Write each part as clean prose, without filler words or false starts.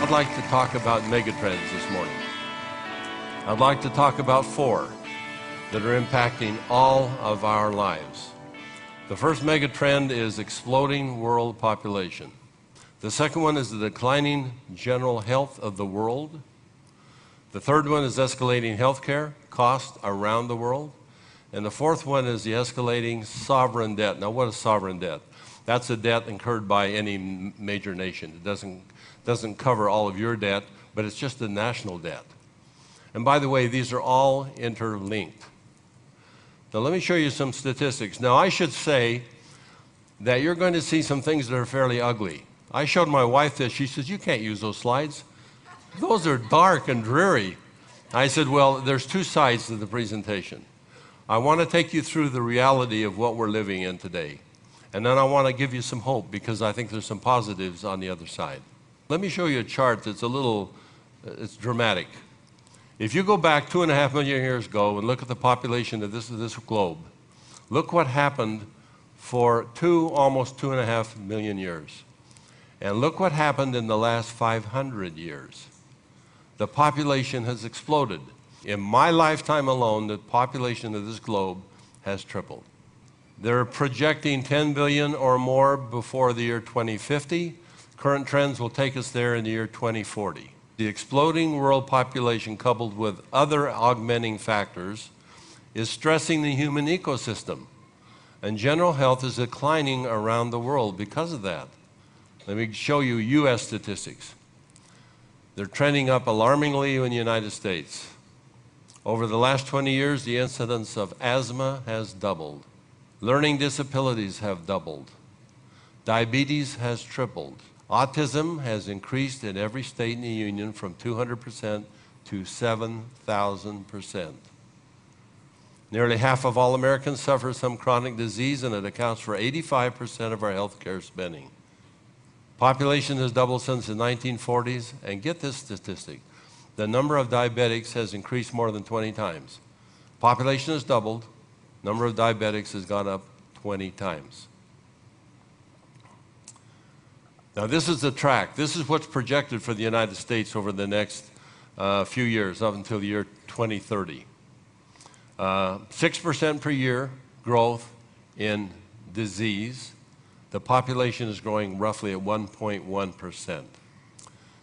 I'd like to talk about megatrends this morning. I'd like to talk about 4 that are impacting all of our lives. The first megatrend is exploding world population. The second one is the declining general health of the world. The third one is escalating healthcare costs around the world. And the fourth one is the escalating sovereign debt. Now, what is sovereign debt? That's a debt incurred by any major nation. It doesn't cover all of your debt, but it's just a national debt. And by the way, these are all interlinked. Now, let me show you some statistics. Now, I should say that you're going to see some things that are fairly ugly. I showed my wife this. She says, "You can't use those slides. Those are dark and dreary." I said, "Well, there's 2 sides to the presentation. I want to take you through the reality of what we're living in today. And then I want to give you some hope because I think there's some positives on the other side." Let me show you a chart that's it's dramatic. If you go back 2.5 million years ago and look at the population of this globe, look what happened for almost 2.5 million years. And look what happened in the last 500 years. The population has exploded. In my lifetime alone, the population of this globe has tripled. They're projecting 10 billion or more before the year 2050. Current trends will take us there in the year 2040. The exploding world population, coupled with other augmenting factors, is stressing the human ecosystem. And general health is declining around the world because of that. Let me show you U.S. statistics. They're trending up alarmingly in the United States. Over the last 20 years, the incidence of asthma has doubled. Learning disabilities have doubled. Diabetes has tripled. Autism has increased in every state in the union from 200% to 7,000%. Nearly half of all Americans suffer some chronic disease, and it accounts for 85% of our health care spending. Population has doubled since the 1940s, and get this statistic. The number of diabetics has increased more than 20 times. Population has doubled. Number of diabetics has gone up 20 times. Now, this is the track. This is what's projected for the United States over the next few years, up until the year 2030. 6% per year growth in disease. The population is growing roughly at 1.1%.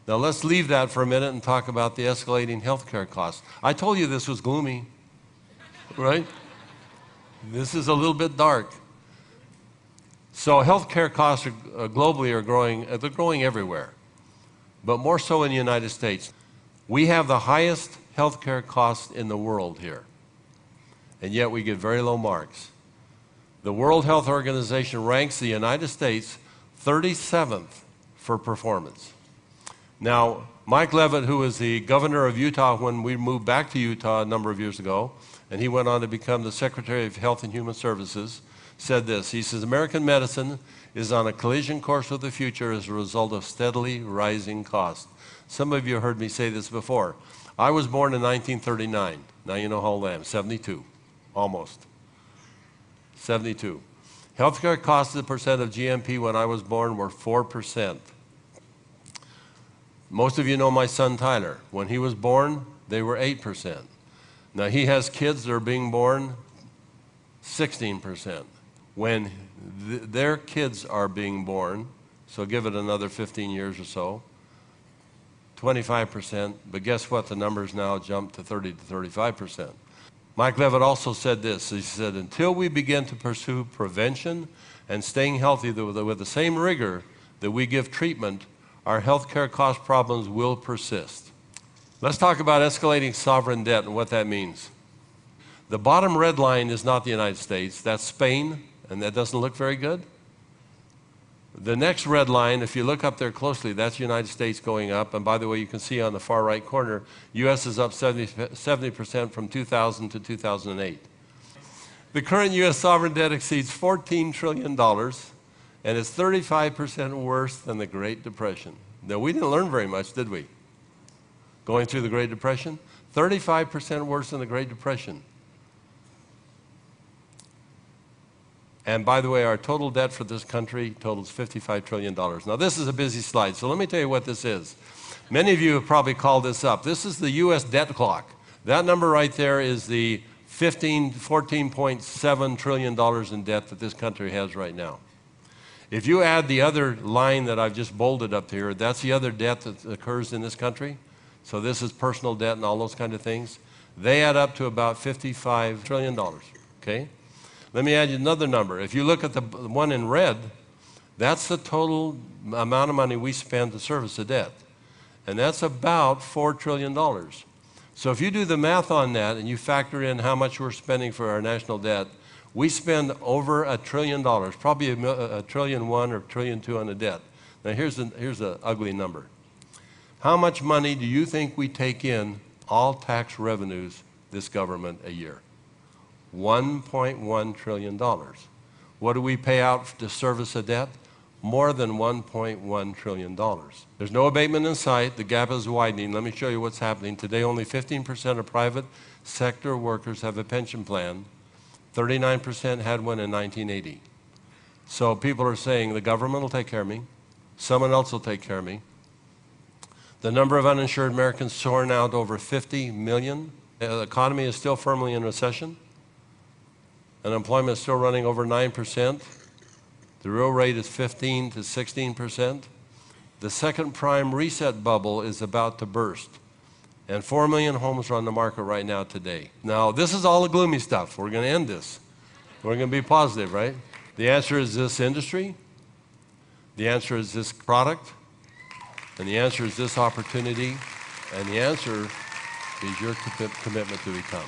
Now, let's leave that for a minute and talk about the escalating healthcare costs. I told you this was gloomy, right? This is a little bit dark. So healthcare costs globally are growing. They're growing everywhere, but more so in the United States. We have the highest healthcare costs in the world here, and yet we get very low marks. The World Health Organization ranks the United States 37th for performance. Now, Mike Leavitt, who was the governor of Utah when we moved back to Utah a number of years ago, and he went on to become the Secretary of Health and Human Services, said this. He says, "American medicine is on a collision course with the future as a result of steadily rising costs." Some of you heard me say this before. I was born in 1939. Now you know how old I am, 72, almost. 72. Healthcare costs as a percent of GNP when I was born were 4%. Most of you know my son Tyler. When he was born, they were 8%. Now he has kids that are being born 16%. When their kids are being born, so give it another 15 years or so, 25%, but guess what? The numbers now jump to 30 to 35%. Mike Leavitt also said this. He said, "Until we begin to pursue prevention and staying healthy with the same rigor that we give treatment, our healthcare cost problems will persist." Let's talk about escalating sovereign debt and what that means. The bottom red line is not the United States. That's Spain, and that doesn't look very good. The next red line, if you look up there closely, that's the United States going up. And by the way, you can see on the far right corner, U.S. is up 70% from 2000 to 2008. The current U.S. sovereign debt exceeds $14 trillion, and it's 35% worse than the Great Depression. Now, we didn't learn very much, did we? Going through the Great Depression? 35% worse than the Great Depression. And by the way, our total debt for this country totals $55 trillion. Now, this is a busy slide, so let me tell you what this is. Many of you have probably called this up. This is the U.S. debt clock. That number right there is the $14.7 trillion in debt that this country has right now. If you add the other line that I've just bolded up here, that's the other debt that occurs in this country. So this is personal debt and all those kind of things. They add up to about $55 trillion, okay? Let me add you another number. If you look at the one in red, that's the total amount of money we spend to service the debt. And that's about $4 trillion. So if you do the math on that and you factor in how much we're spending for our national debt, we spend over $1 trillion, probably $1.1 trillion or $1.2 trillion on the debt. Now here's the ugly number. How much money do you think we take in, all tax revenues, this government a year? $1.1 trillion. What do we pay out to service a debt? More than $1.1 trillion. There's no abatement in sight. The gap is widening. Let me show you what's happening. Today, only 15% of private sector workers have a pension plan. 39% had one in 1980. So people are saying the government will take care of me. Someone else will take care of me. The number of uninsured Americans soar now to over 50 million. The economy is still firmly in recession. Unemployment is still running over 9%. The real rate is 15 to 16%. The second prime reset bubble is about to burst. And 4 million homes are on the market right now today. Now, this is all the gloomy stuff. We're going to end this. We're going to be positive, right? The answer is this industry. The answer is this product. And the answer is this opportunity. And the answer is your commitment to become.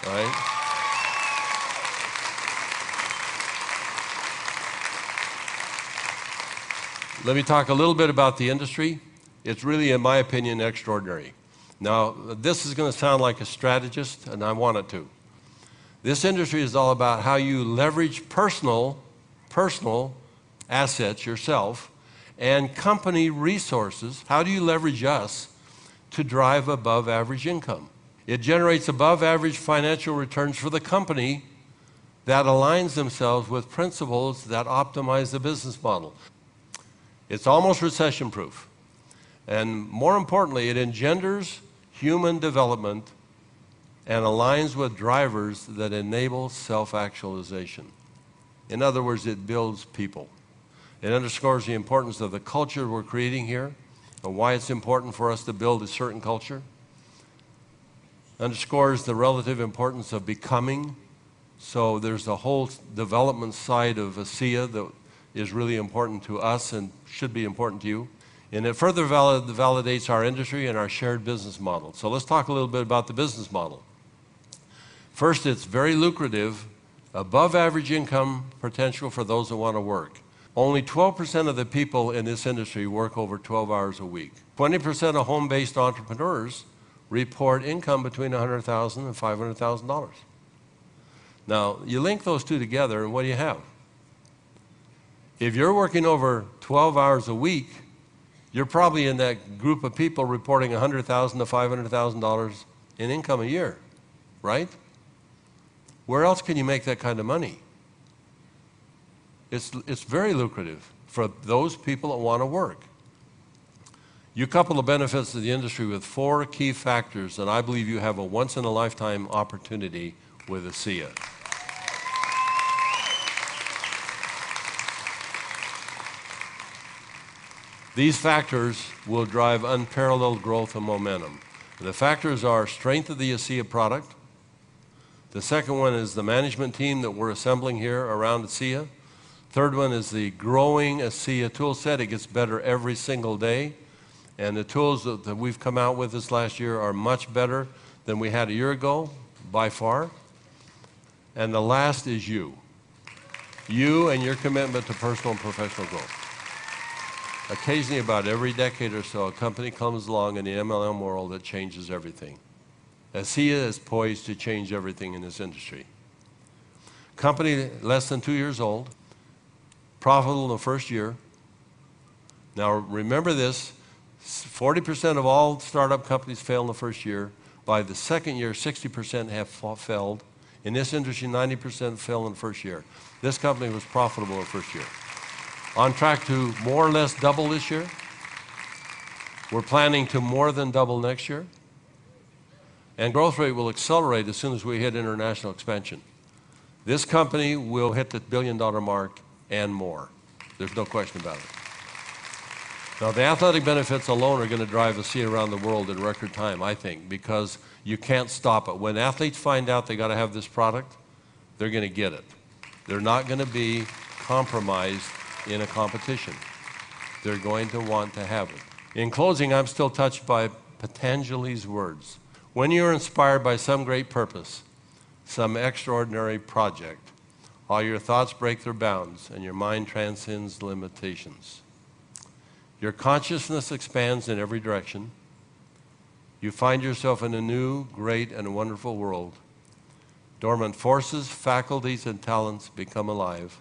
All right? Let me talk a little bit about the industry. It's really, in my opinion, extraordinary. Now, this is going to sound like a strategist, and I want it to. This industry is all about how you leverage personal assets yourself and company resources. How do you leverage us to drive above average income? It generates above average financial returns for the company that aligns themselves with principles that optimize the business model. It's almost recession-proof. And more importantly, it engenders human development and aligns with drivers that enable self-actualization. In other words, it builds people. It underscores the importance of the culture we're creating here and why it's important for us to build a certain culture. Underscores the relative importance of becoming. So there's the whole development side of ASEA that is really important to us and should be important to you. And it further validates our industry and our shared business model. So let's talk a little bit about the business model. First, it's very lucrative, above average income potential for those that want to work. Only 12% of the people in this industry work over 12 hours a week. 20% of home-based entrepreneurs report income between $100,000 and $500,000. Now, you link those two together, and what do you have? If you're working over 12 hours a week, you're probably in that group of people reporting $100,000 to $500,000 in income a year, right? Where else can you make that kind of money? It's very lucrative for those people that want to work. You couple the benefits of the industry with 4 key factors, and I believe you have a once-in-a-lifetime opportunity with ASEA. These factors will drive unparalleled growth and momentum. And the factors are strength of the ASEA product. The second one is the management team that we're assembling here around ASEA. Third one is the growing ASEA tool set. It gets better every single day. And the tools that we've come out with this last year are much better than we had a year ago, by far. And the last is you. You and your commitment to personal and professional growth. Occasionally, about every decade or so, a company comes along in the MLM world that changes everything. ASEA is poised to change everything in this industry. Company less than 2 years old, profitable in the first year. Now remember this, 40% of all startup companies fail in the first year. By the second year, 60% have failed. In this industry, 90% fail in the first year. This company was profitable in the first year. On track to more or less double this year. We're planning to more than double next year, and growth rate will accelerate as soon as we hit international expansion. This company will hit the billion-dollar mark and more. There's no question about it. Now, the athletic benefits alone are going to drive ASEA around the world in record time, I think, because you can't stop it. When athletes find out they got to have this product, they're going to get it. They're not going to be compromised in a competition. They're going to want to have it. In closing, I'm still touched by Patanjali's words. When you're inspired by some great purpose, some extraordinary project, all your thoughts break their bounds and your mind transcends limitations. Your consciousness expands in every direction. You find yourself in a new, great, and wonderful world. Dormant forces, faculties, and talents become alive,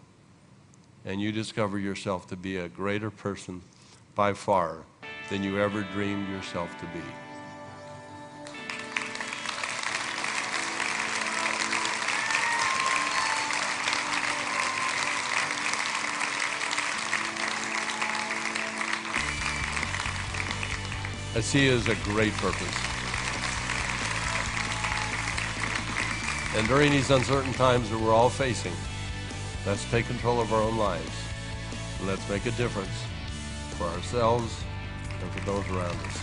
and you discover yourself to be a greater person by far than you ever dreamed yourself to be. ASEA is a great purpose. And during these uncertain times that we're all facing, let's take control of our own lives. And let's make a difference for ourselves and for those around us.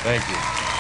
Thank you.